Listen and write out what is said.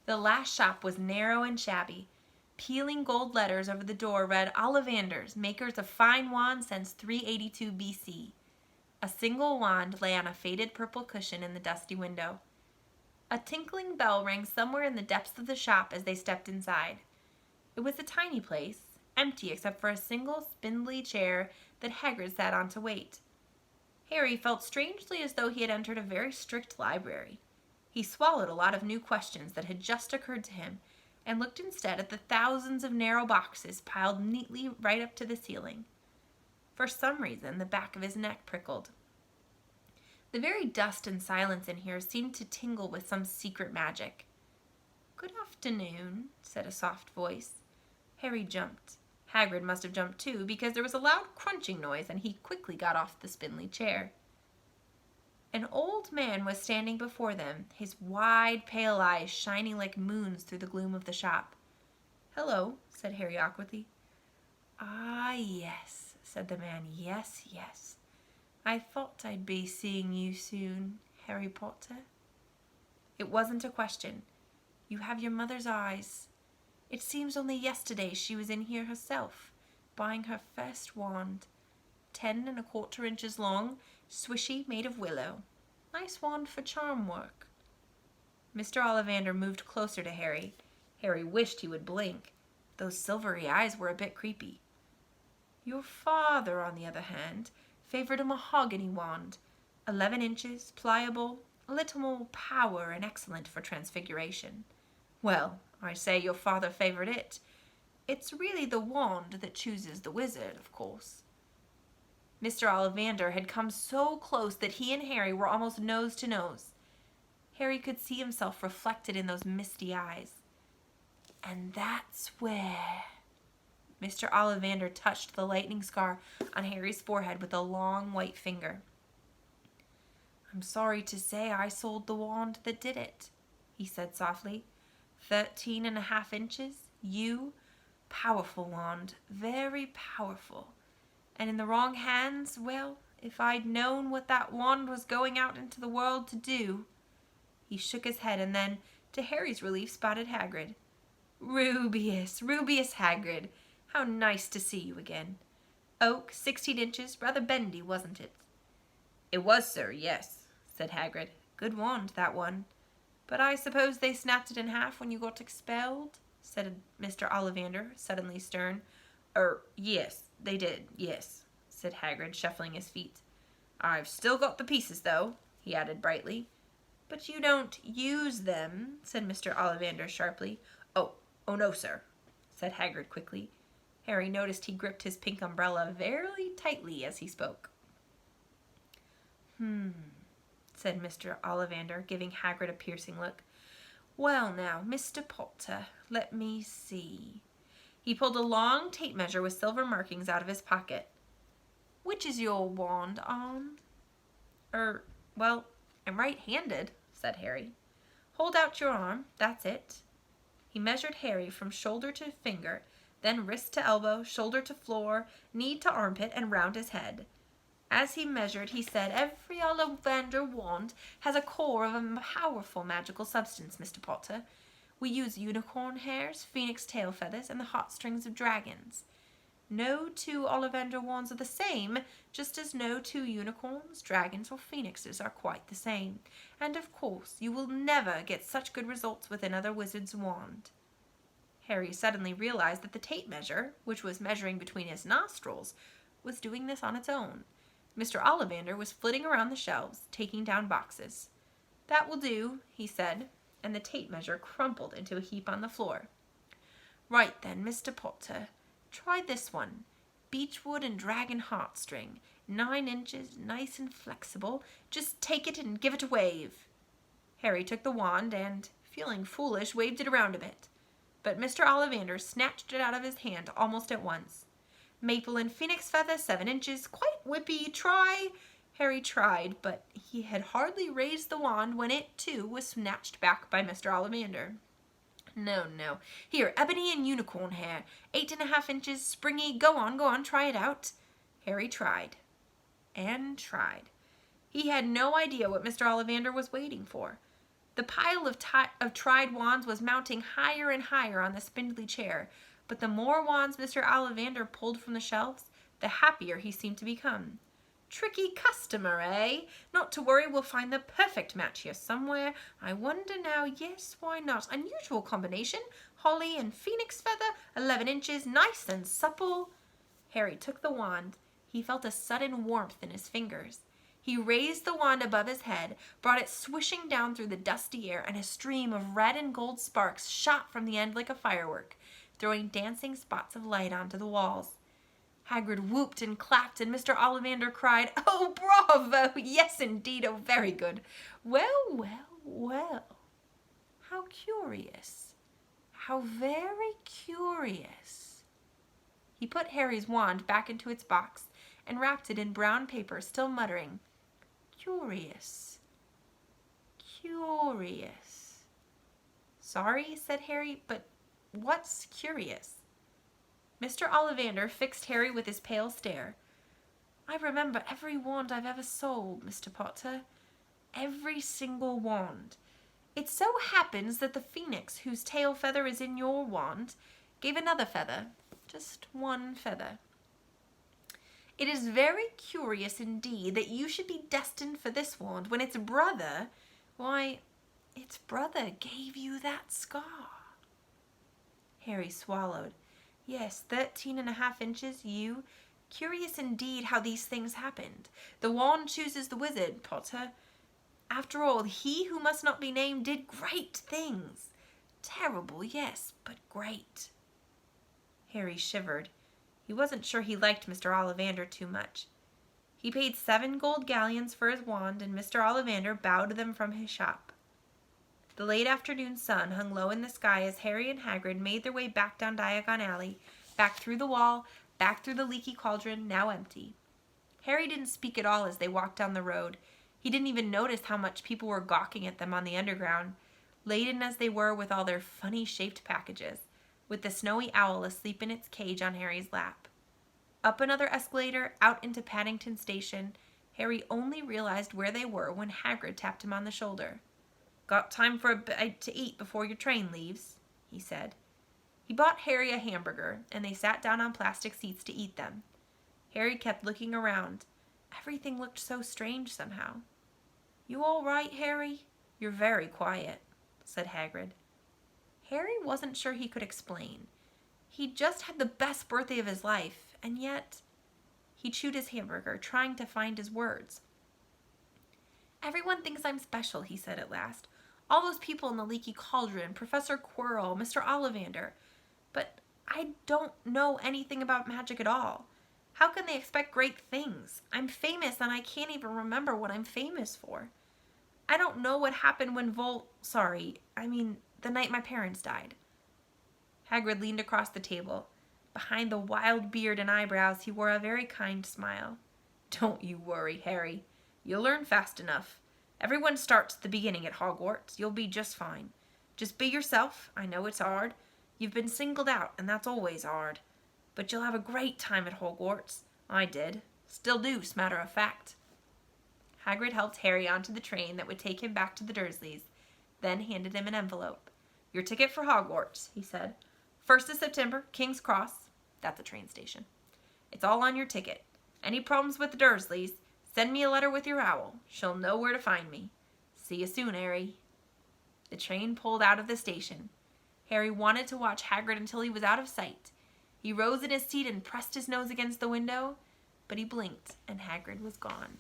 The last shop was narrow and shabby. Peeling gold letters over the door read Ollivanders, makers of fine wands since 382 BC. A single wand lay on a faded purple cushion in the dusty window. A tinkling bell rang somewhere in the depths of the shop as they stepped inside. It was a tiny place, empty except for a single spindly chair that Hagrid sat on to wait. Harry felt strangely as though he had entered a very strict library. He swallowed a lot of new questions that had just occurred to him and looked instead at the thousands of narrow boxes piled neatly right up to the ceiling. For some reason, the back of his neck prickled. The very dust and silence in here seemed to tingle with some secret magic. "Good afternoon," said a soft voice. Harry jumped. Hagrid must have jumped too, because there was a loud crunching noise, and he quickly got off the spindly chair. An old man was standing before them, his wide, pale eyes shining like moons through the gloom of the shop. "Hello," said Harry awkwardly. "Ah, yes," said the man. "Yes, yes. I thought I'd be seeing you soon, Harry Potter." It wasn't a question. "You have your mother's eyes. It seems only yesterday she was in here herself, buying her first wand. 10¼ inches long, swishy, made of willow. Nice wand for charm work." Mr. Ollivander moved closer to Harry. Harry wished he would blink. Those silvery eyes were a bit creepy. "Your father, on the other hand, favored a mahogany wand, 11 inches, pliable, a little more power and excellent for transfiguration." "Well, I say your father favored it. It's really the wand that chooses the wizard, of course." Mr. Ollivander had come so close that he and Harry were almost nose to nose. Harry could see himself reflected in those misty eyes. "And that's where—" Mr. Ollivander touched the lightning scar on Harry's forehead with a long white finger. "I'm sorry to say I sold the wand that did it," he said softly. 13½ inches, powerful wand, very powerful. And in the wrong hands, well, if I'd known what that wand was going out into the world to do—" He shook his head and then, to Harry's relief, spotted Hagrid. "Rubeus Hagrid, how nice to see you again. Oak, 16 inches, rather bendy, wasn't it?" "It was, sir, yes," said Hagrid. "Good wand, that one. But I suppose they snapped it in half when you got expelled?" said Mr. Ollivander, suddenly stern. Yes, they did, yes," said Hagrid, shuffling his feet. "I've still got the pieces, though," he added brightly. "But you don't use them," said Mr. Ollivander sharply. Oh, no, sir," said Hagrid quickly. Harry noticed he gripped his pink umbrella very tightly as he spoke. Said Mr. Ollivander, giving Hagrid a piercing look. "Well now, Mr. Potter, let me see." He pulled a long tape measure with silver markings out of his pocket. "Which is your wand on?" Well, I'm right-handed," said Harry. "Hold out your arm, that's it." He measured Harry from shoulder to finger, then wrist to elbow, shoulder to floor, knee to armpit, and round his head. As he measured, he said, "Every Ollivander wand has a core of a powerful magical substance, Mr. Potter. We use unicorn hairs, phoenix tail feathers, and the heartstrings of dragons. No two Ollivander wands are the same, just as no two unicorns, dragons, or phoenixes are quite the same. And of course, you will never get such good results with another wizard's wand." Harry suddenly realized that the tape measure, which was measuring between his nostrils, was doing this on its own. Mr. Ollivander was flitting around the shelves, taking down boxes. "That will do," he said, and the tape measure crumpled into a heap on the floor. "Right then, Mr. Potter, try this one. Beechwood and dragon heartstring, 9 inches, nice and flexible. Just take it and give it a wave." Harry took the wand and, feeling foolish, waved it around a bit. But Mr. Ollivander snatched it out of his hand almost at once. "Maple and phoenix feather, 7 inches, quite whippy. Try—" Harry tried, but he had hardly raised the wand when it, too, was snatched back by Mr. Ollivander. No. Here, ebony and unicorn hair, 8½ inches, springy. Go on, try it out." Harry tried. And tried. He had no idea what Mr. Ollivander was waiting for. The pile of tried wands was mounting higher and higher on the spindly chair, but the more wands Mr. Ollivander pulled from the shelves, the happier he seemed to become. Tricky customer, eh? Not to worry, we'll find the perfect match here somewhere. I wonder now, yes, why not? Unusual combination. Holly and phoenix feather, 11 inches, nice and supple. Harry took the wand. He felt a sudden warmth in his fingers. He raised the wand above his head, brought it swishing down through the dusty air, and a stream of red and gold sparks shot from the end like a firework, throwing dancing spots of light onto the walls. Hagrid whooped and clapped, and Mr. Ollivander cried, "Oh, bravo! Yes, indeed, oh, very good. Well, well, well. How curious. How very curious." He put Harry's wand back into its box and wrapped it in brown paper, still muttering, "Curious. Curious." "Sorry," said Harry, "but what's curious?" Mr. Ollivander fixed Harry with his pale stare. "I remember every wand I've ever sold, Mr. Potter. Every single wand. It so happens that the phoenix whose tail feather is in your wand gave another feather, just one feather. It is very curious indeed that you should be destined for this wand when its brother, why, its brother gave you that scar." Harry swallowed. "Yes, 13.5 inches, you. Curious indeed how these things happened. The wand chooses the wizard, Potter. After all, he who must not be named did great things. Terrible, yes, but great." Harry shivered. He wasn't sure he liked Mr. Ollivander too much. He paid 7 gold galleons for his wand, and Mr. Ollivander bowed them from his shop. The late afternoon sun hung low in the sky as Harry and Hagrid made their way back down Diagon Alley, back through the wall, back through the leaky cauldron, now empty. Harry didn't speak at all as they walked down the road. He didn't even notice how much people were gawking at them on the underground, laden as they were with all their funny-shaped packages, with the snowy owl asleep in its cage on Harry's lap. Up another escalator, out into Paddington Station, Harry only realized where they were when Hagrid tapped him on the shoulder. "Got time for a bite to eat before your train leaves?" he said. He bought Harry a hamburger, and they sat down on plastic seats to eat them. Harry kept looking around. Everything looked so strange somehow. "You all right, Harry? You're very quiet," said Hagrid. Harry wasn't sure he could explain. He'd just had the best birthday of his life, and yet... He chewed his hamburger, trying to find his words. "Everyone thinks I'm special," he said at last. "All those people in the leaky cauldron, Professor Quirrell, Mr. Ollivander. But I don't know anything about magic at all. How can they expect great things? I'm famous and I can't even remember what I'm famous for. I don't know what happened when the night my parents died." Hagrid leaned across the table. Behind the wild beard and eyebrows, he wore a very kind smile. "Don't you worry, Harry. You'll learn fast enough. Everyone starts at the beginning at Hogwarts. You'll be just fine. Just be yourself. I know it's hard. You've been singled out, and that's always hard. But you'll have a great time at Hogwarts. I did. Still do, 's matter of fact." Hagrid helped Harry onto the train that would take him back to the Dursleys, then handed him an envelope. "Your ticket for Hogwarts," he said. "1st of September, King's Cross." That's a train station. "It's all on your ticket. Any problems with the Dursleys, send me a letter with your owl. She'll know where to find me. See you soon, Harry." The train pulled out of the station. Harry wanted to watch Hagrid until he was out of sight. He rose in his seat and pressed his nose against the window, but he blinked and Hagrid was gone.